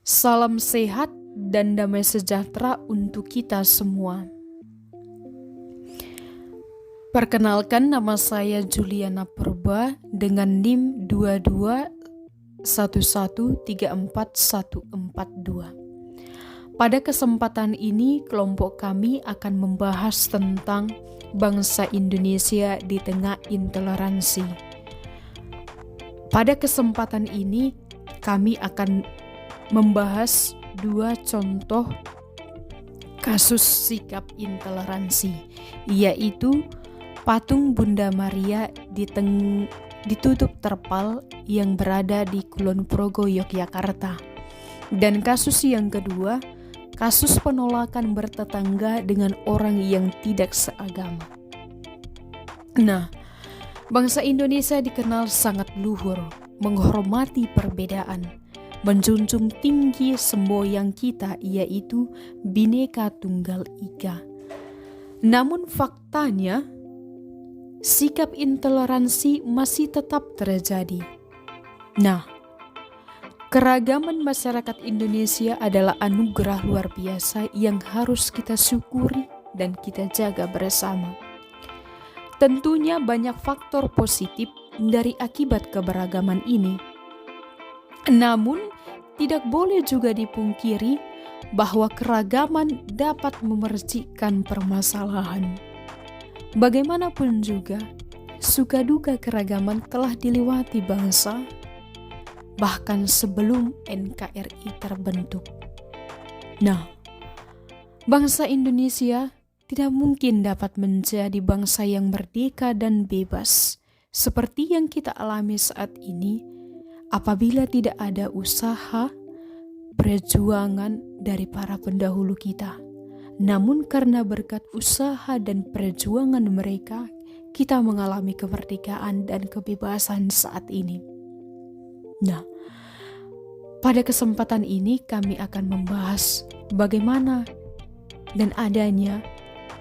Salam sehat dan damai sejahtera untuk kita semua. Perkenalkan, nama saya Juliana Purba dengan NIM 221134142. Pada kesempatan ini, kelompok kami akan membahas tentang bangsa Indonesia di tengah intoleransi. Pada kesempatan ini, kami akan membahas dua contoh kasus sikap intoleransi, yaitu patung Bunda Maria ditutup terpal yang berada di Kulon Progo, Yogyakarta. Dan kasus yang kedua, kasus penolakan bertetangga dengan orang yang tidak seagama. Nah, bangsa Indonesia dikenal sangat luhur, menghormati perbedaan, menjunjung tinggi semboyan kita, yaitu Bhinneka Tunggal Ika. Namun faktanya, sikap intoleransi masih tetap terjadi. Nah, keragaman masyarakat Indonesia adalah anugerah luar biasa yang harus kita syukuri dan kita jaga bersama. Tentunya banyak faktor positif dari akibat keberagaman ini. Namun, tidak boleh juga dipungkiri bahwa keragaman dapat memercikkan permasalahan. Bagaimanapun juga, suka duka keragaman telah dilewati bangsa, bahkan sebelum NKRI terbentuk. Nah, bangsa Indonesia tidak mungkin dapat menjadi bangsa yang merdeka dan bebas seperti yang kita alami saat ini apabila tidak ada usaha perjuangan dari para pendahulu kita. Namun karena berkat usaha dan perjuangan mereka, kita mengalami kemerdekaan dan kebebasan saat ini. Nah, pada kesempatan ini kami akan membahas bagaimana dan adanya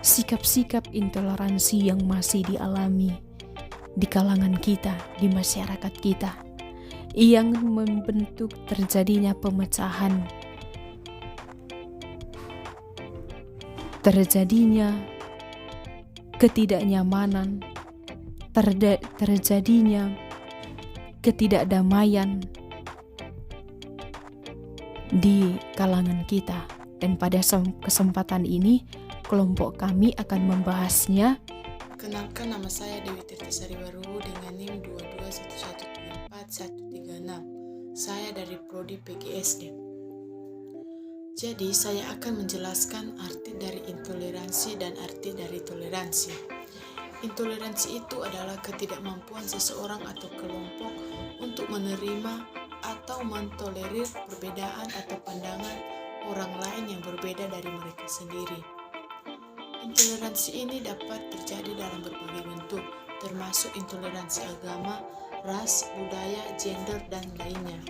sikap-sikap intoleransi yang masih dialami di kalangan kita, di masyarakat kita, yang membentuk terjadinya pemecahan, terjadinya ketidaknyamanan, terjadinya ketidakdamaian di kalangan kita. Dan pada kesempatan ini, kelompok kami akan membahasnya. Kenalkan, nama saya Dewi Tirtasari Waruhu dengan NIM 221344136. Saya dari Prodi PGSD. Jadi, saya akan menjelaskan arti dari intoleransi dan arti dari toleransi. Intoleransi itu adalah ketidakmampuan seseorang atau kelompok untuk menerima atau mentolerir perbedaan atau pandangan orang lain yang berbeda dari mereka sendiri. Intoleransi ini dapat terjadi dalam berbagai bentuk, termasuk intoleransi agama, ras, budaya, gender, dan lainnya.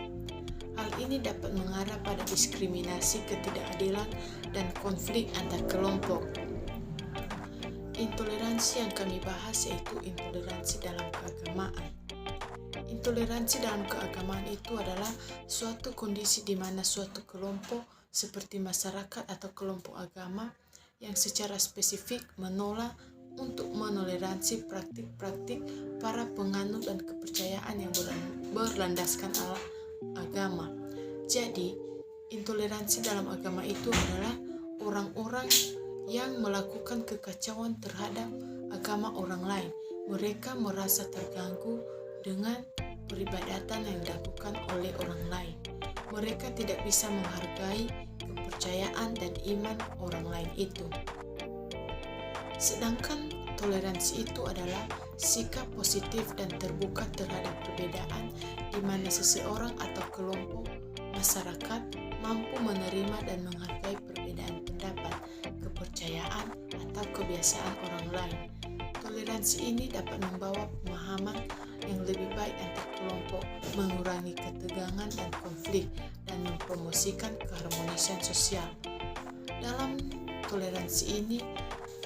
Hal ini dapat mengarah pada diskriminasi, ketidakadilan, dan konflik antar kelompok. Intoleransi yang kami bahas yaitu intoleransi dalam keagamaan. Intoleransi dalam keagamaan itu adalah suatu kondisi di mana suatu kelompok seperti masyarakat atau kelompok agama yang secara spesifik menolak untuk menoleransi praktik-praktik para penganut dan kepercayaan yang berlandaskan agama. Jadi, intoleransi dalam agama itu adalah orang-orang yang melakukan kekacauan terhadap agama orang lain. Mereka merasa terganggu dengan peribadatan yang dilakukan oleh orang lain. Mereka tidak bisa menghargai kepercayaan dan iman orang lain itu. Sedangkan toleransi itu adalah sikap positif dan terbuka terhadap perbedaan di mana seseorang atau kelompok masyarakat mampu menerima dan menghargai perbedaan pendapat, kepercayaan, atau kebiasaan orang lain. Toleransi ini dapat membawa pemahaman yang lebih baik antar kelompok, mengurangi ketegangan dan konflik, dan mempromosikan keharmonisan sosial. Dalam toleransi ini,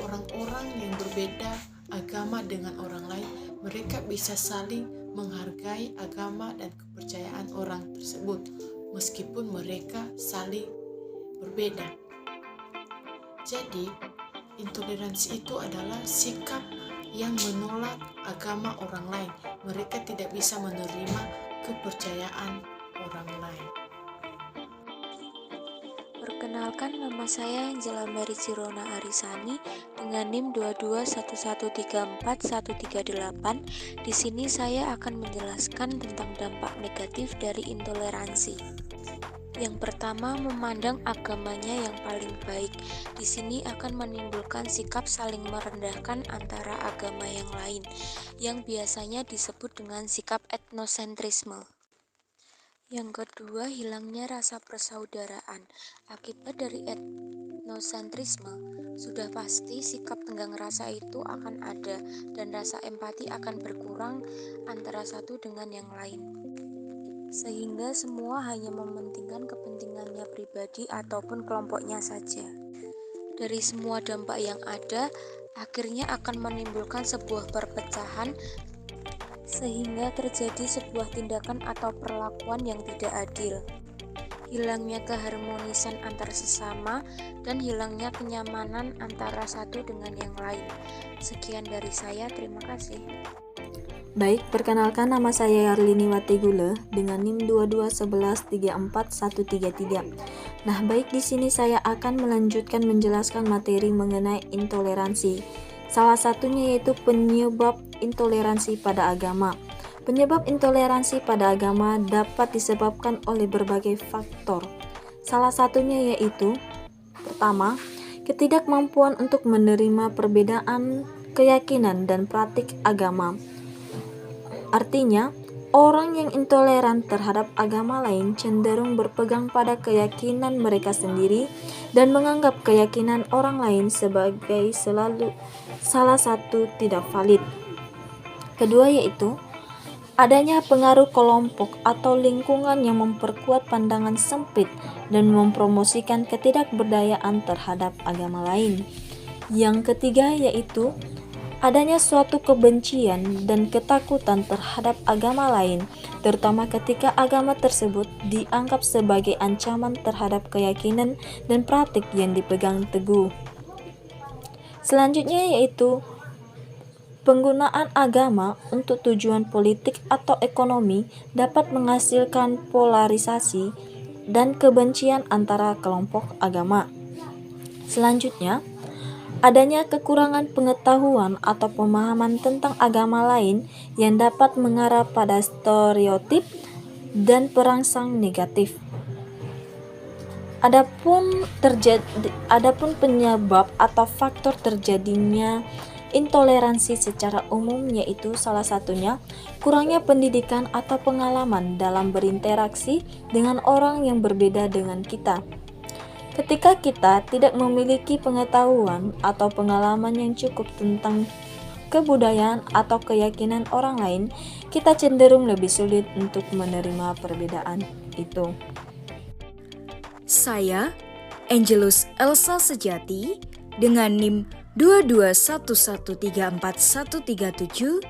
orang-orang yang berbeda agama dengan orang lain, mereka bisa saling menghargai agama dan kepercayaan orang tersebut. meskipun mereka saling berbeda. Jadi, intoleransi itu adalah sikap yang menolak agama orang lain. Mereka tidak bisa menerima kepercayaan orang lain. Perkenalkan, nama saya Angela Mary Cirona Arisani dengan NIM 221134138. Di sini saya akan menjelaskan tentang dampak negatif dari intoleransi. Yang pertama, memandang agamanya yang paling baik. Di sini akan menimbulkan sikap saling merendahkan antara agama yang lain, yang biasanya disebut dengan sikap etnosentrisme. Yang kedua, hilangnya rasa persaudaraan. Akibat dari etnosentrisme, sudah pasti sikap tenggang rasa itu akan ada dan rasa empati akan berkurang antara satu dengan yang lain. Sehingga semua hanya mementingkan kepentingannya pribadi ataupun kelompoknya saja. Dari semua dampak yang ada, akhirnya akan menimbulkan sebuah perpecahan sehingga terjadi sebuah tindakan atau perlakuan yang tidak adil. Hilangnya keharmonisan antar sesama dan hilangnya kenyamanan antara satu dengan yang lain. Sekian dari saya, terima kasih. Baik, perkenalkan, nama saya Yarlini Wategule dengan NIM 221134133. Nah, baik, di sini saya akan melanjutkan menjelaskan materi mengenai intoleransi. Salah satunya yaitu penyebab intoleransi pada agama. Penyebab intoleransi pada agama dapat disebabkan oleh berbagai faktor. Salah satunya yaitu, pertama, ketidakmampuan untuk menerima perbedaan keyakinan dan praktik agama. Artinya, orang yang intoleran terhadap agama lain cenderung berpegang pada keyakinan mereka sendiri dan menganggap keyakinan orang lain sebagai salah satu tidak valid. Kedua yaitu, adanya pengaruh kelompok atau lingkungan yang memperkuat pandangan sempit dan mempromosikan ketidakberdayaan terhadap agama lain. Yang ketiga yaitu, adanya suatu kebencian dan ketakutan terhadap agama lain, terutama ketika agama tersebut dianggap sebagai ancaman terhadap keyakinan dan praktik yang dipegang teguh. Selanjutnya yaitu, penggunaan agama untuk tujuan politik atau ekonomi dapat menghasilkan polarisasi dan kebencian antara kelompok agama. Selanjutnya, adanya kekurangan pengetahuan atau pemahaman tentang agama lain yang dapat mengarah pada stereotip dan perangsang negatif. Adapun penyebab atau faktor terjadinya intoleransi secara umum yaitu salah satunya kurangnya pendidikan atau pengalaman dalam berinteraksi dengan orang yang berbeda dengan kita. Ketika kita tidak memiliki pengetahuan atau pengalaman yang cukup tentang kebudayaan atau keyakinan orang lain, kita cenderung lebih sulit untuk menerima perbedaan itu. Saya, Angelus Elsa Sejati, dengan NIM 221134137,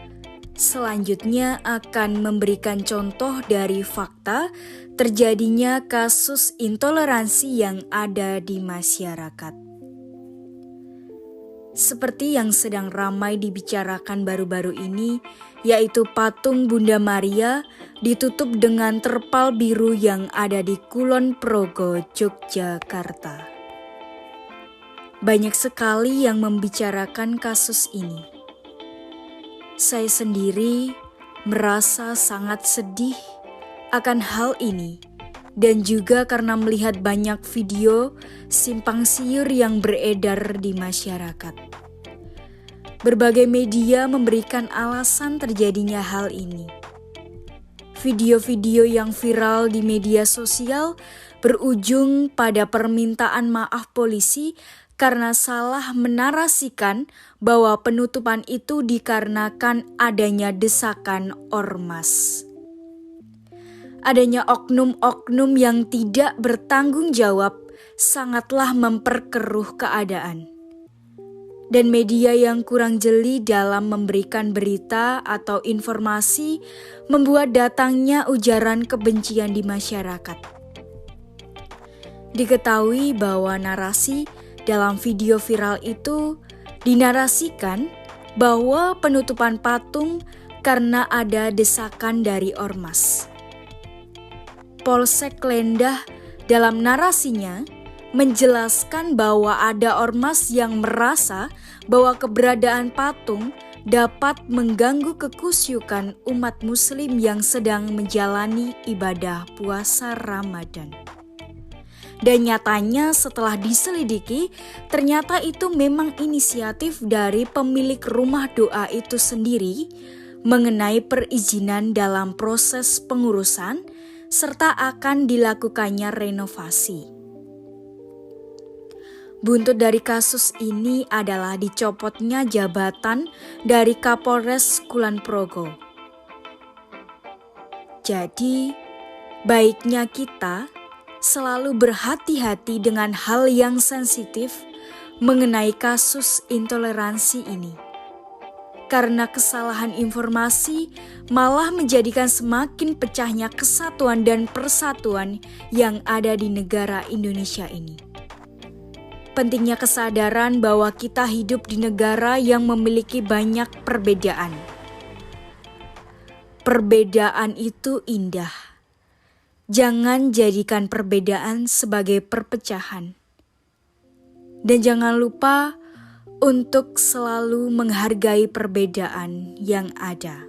selanjutnya akan memberikan contoh dari fakta terjadinya kasus intoleransi yang ada di masyarakat. Seperti yang sedang ramai dibicarakan baru-baru ini, yaitu patung Bunda Maria ditutup dengan terpal biru yang ada di Kulon Progo, Yogyakarta. Banyak sekali yang membicarakan kasus ini. Saya sendiri merasa sangat sedih akan hal ini, dan juga karena melihat banyak video simpang siur yang beredar di masyarakat. Berbagai media memberikan alasan terjadinya hal ini. Video-video yang viral di media sosial berujung pada permintaan maaf polisi karena salah menarasikan bahwa penutupan itu dikarenakan adanya desakan ormas. Adanya oknum-oknum yang tidak bertanggung jawab sangatlah memperkeruh keadaan. Dan media yang kurang jeli dalam memberikan berita atau informasi membuat datangnya ujaran kebencian di masyarakat. Diketahui bahwa narasi dalam video viral itu dinarasikan bahwa penutupan patung karena ada desakan dari ormas. Polsek Lendah dalam narasinya menjelaskan bahwa ada ormas yang merasa bahwa keberadaan patung dapat mengganggu kekusyukan umat muslim yang sedang menjalani ibadah puasa Ramadan. Dan nyatanya setelah diselidiki, ternyata itu memang inisiatif dari pemilik rumah doa itu sendiri mengenai perizinan dalam proses pengurusan serta akan dilakukannya renovasi. Buntut dari kasus ini adalah dicopotnya jabatan dari Kapolres Kulon Progo. Jadi, baiknya kita selalu berhati-hati dengan hal yang sensitif mengenai kasus intoleransi ini. Karena kesalahan informasi malah menjadikan semakin pecahnya kesatuan dan persatuan yang ada di negara Indonesia ini. Pentingnya kesadaran bahwa kita hidup di negara yang memiliki banyak perbedaan. Perbedaan itu indah. Jangan jadikan perbedaan sebagai perpecahan. Dan jangan lupa untuk selalu menghargai perbedaan yang ada.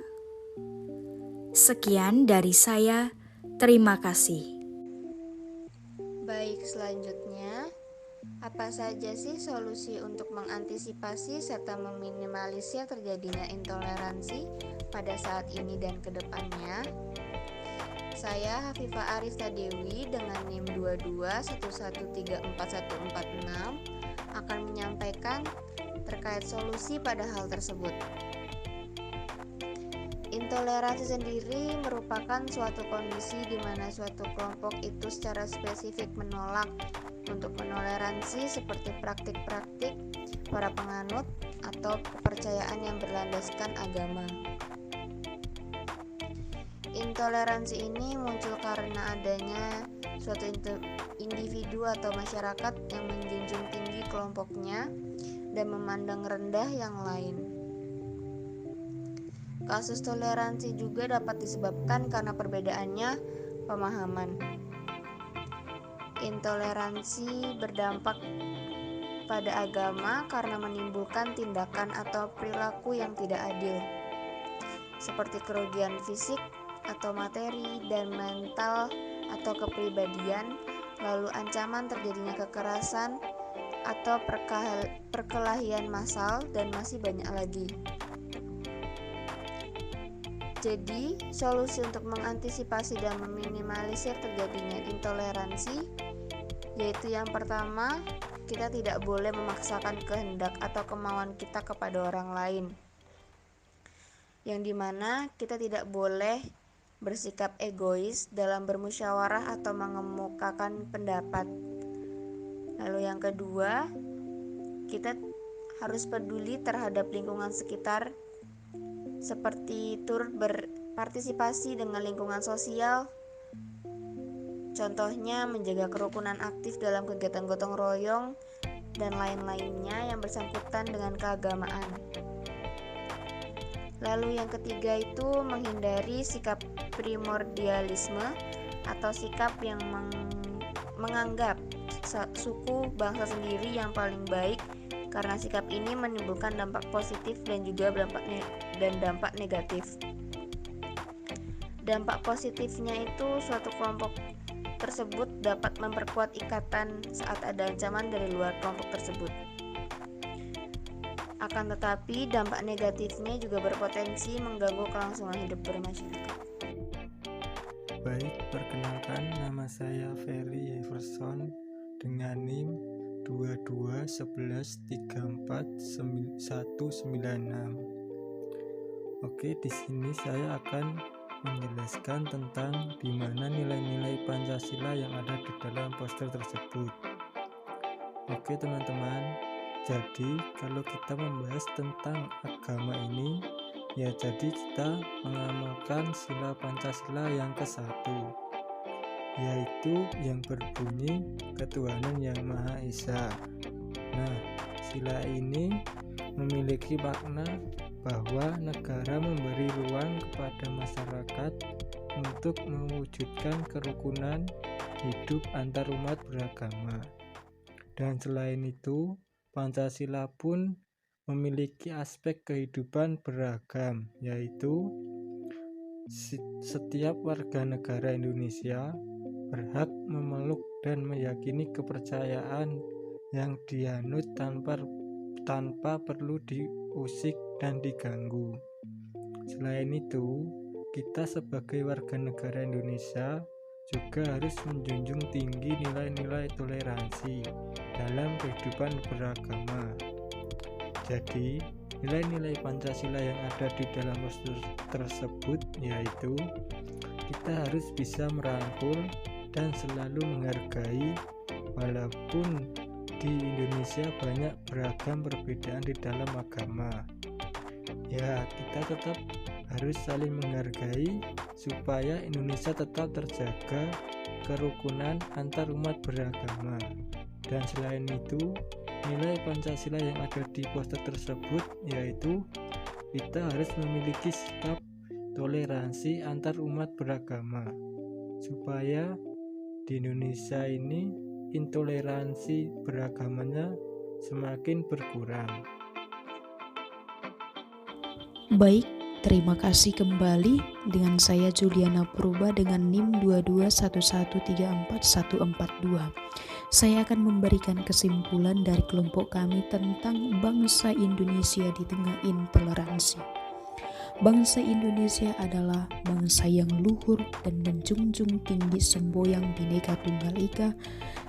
Sekian dari saya, terima kasih. Baik, selanjutnya, apa saja sih solusi untuk mengantisipasi serta meminimalisir terjadinya intoleransi pada saat ini dan kedepannya? Saya Hafifah Arista Dewi dengan NIM 2211344146 akan menyampaikan terkait solusi pada hal tersebut. Intoleransi sendiri merupakan suatu kondisi di mana suatu kelompok itu secara spesifik menolak untuk menoleransi seperti praktik-praktik para penganut atau kepercayaan yang berlandaskan agama. Intoleransi ini muncul karena adanya suatu individu atau masyarakat yang menjunjung tinggi kelompoknya dan memandang rendah yang lain. Kasus toleransi juga dapat disebabkan karena perbedaannya pemahaman. Intoleransi berdampak pada agama karena menimbulkan tindakan atau perilaku yang tidak adil, seperti kerugian fisik atau materi dan mental atau kepribadian, lalu ancaman terjadinya kekerasan atau perkelahian massal, dan masih banyak lagi. Jadi, solusi untuk mengantisipasi dan meminimalisir terjadinya intoleransi yaitu yang pertama, kita tidak boleh memaksakan kehendak atau kemauan kita kepada orang lain. Yang dimana kita tidak boleh bersikap egois dalam bermusyawarah atau mengemukakan pendapat. Lalu yang kedua, kita harus peduli terhadap lingkungan sekitar, seperti turut berpartisipasi dengan lingkungan sosial, contohnya menjaga kerukunan aktif dalam kegiatan gotong royong dan lain-lainnya yang bersangkutan dengan keagamaan. Lalu yang ketiga itu menghindari sikap primordialisme atau sikap yang menganggap suku bangsa sendiri yang paling baik, karena sikap ini menimbulkan dampak positif dan juga dampak negatif. Dampak positifnya itu suatu kelompok tersebut dapat memperkuat ikatan saat ada ancaman dari luar kelompok tersebut. Akan tetapi dampak negatifnya juga berpotensi mengganggu kelangsungan hidup bermasyarakat. Baik, perkenalkan nama saya Ferry Everson dengan NIM 2211341196. Oke, di sini saya akan menjelaskan tentang di mana nilai-nilai Pancasila yang ada di dalam poster tersebut. Oke teman-teman, jadi kalau kita membahas tentang agama ini, ya jadi kita mengamalkan sila Pancasila yang ke-1, yaitu yang berbunyi ketuhanan yang Maha Esa. Nah, sila ini memiliki makna bahwa negara memberi ruang kepada masyarakat untuk mewujudkan kerukunan hidup antar umat beragama. Dan selain itu, Pancasila pun memiliki aspek kehidupan beragam, yaitu setiap warga negara Indonesia berhak memeluk dan meyakini kepercayaan yang dianut tanpa perlu diusik dan diganggu. Selain itu, kita sebagai warga negara Indonesia juga harus menjunjung tinggi nilai-nilai toleransi dalam kehidupan beragama. Jadi, nilai-nilai Pancasila yang ada di dalam poster tersebut yaitu kita harus bisa merangkul dan selalu menghargai, walaupun di Indonesia banyak beragam perbedaan di dalam agama. Ya, kita tetap harus saling menghargai supaya Indonesia tetap terjaga kerukunan antar umat beragama. Dan selain itu, nilai Pancasila yang ada di poster tersebut yaitu kita harus memiliki sikap toleransi antar umat beragama supaya di Indonesia ini intoleransi beragamanya semakin berkurang. Baik, terima kasih kembali dengan saya Juliana Purba dengan NIM 221134142. Saya akan memberikan kesimpulan dari kelompok kami tentang bangsa Indonesia di tengah intoleransi. Bangsa Indonesia adalah bangsa yang luhur dan menjunjung tinggi semboyan Bhinneka Tunggal Ika,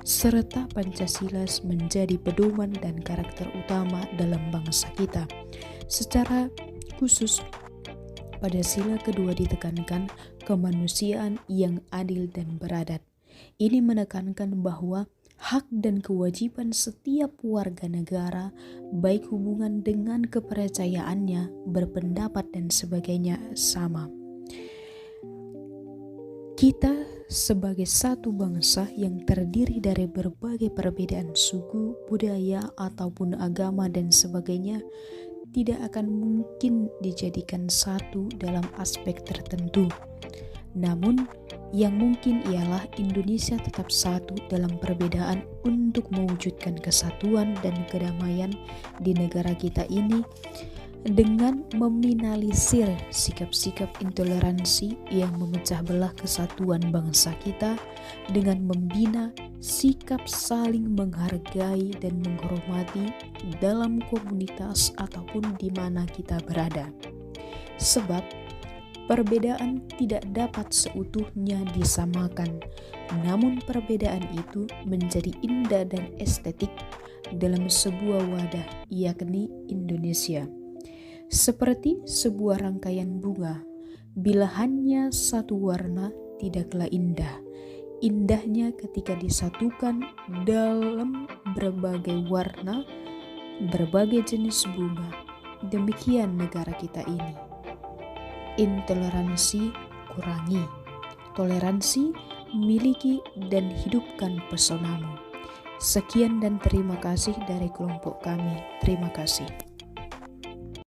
serta Pancasila menjadi pedoman dan karakter utama dalam bangsa kita. Secara khusus, pada sila kedua ditekankan kemanusiaan yang adil dan beradab. Ini menekankan bahwa hak dan kewajiban setiap warga negara, baik hubungan dengan kepercayaannya, berpendapat dan sebagainya sama. Kita sebagai satu bangsa yang terdiri dari berbagai perbedaan suku, budaya, ataupun agama dan sebagainya, tidak akan mungkin dijadikan satu dalam aspek tertentu. Namun, yang mungkin ialah Indonesia tetap satu dalam perbedaan untuk mewujudkan kesatuan dan kedamaian di negara kita ini dengan meminimalisir sikap-sikap intoleransi yang memecah belah kesatuan bangsa kita dengan membina sikap saling menghargai dan menghormati dalam komunitas ataupun di mana kita berada. Sebab perbedaan tidak dapat seutuhnya disamakan, namun perbedaan itu menjadi indah dan estetik dalam sebuah wadah, yakni Indonesia. Seperti sebuah rangkaian bunga, bila hanya satu warna tidaklah indah. Indahnya ketika disatukan dalam berbagai warna, berbagai jenis bunga. Demikian negara kita ini. Intoleransi kurangi, toleransi miliki dan hidupkan pesonamu. Sekian dan terima kasih dari kelompok kami. Terima kasih.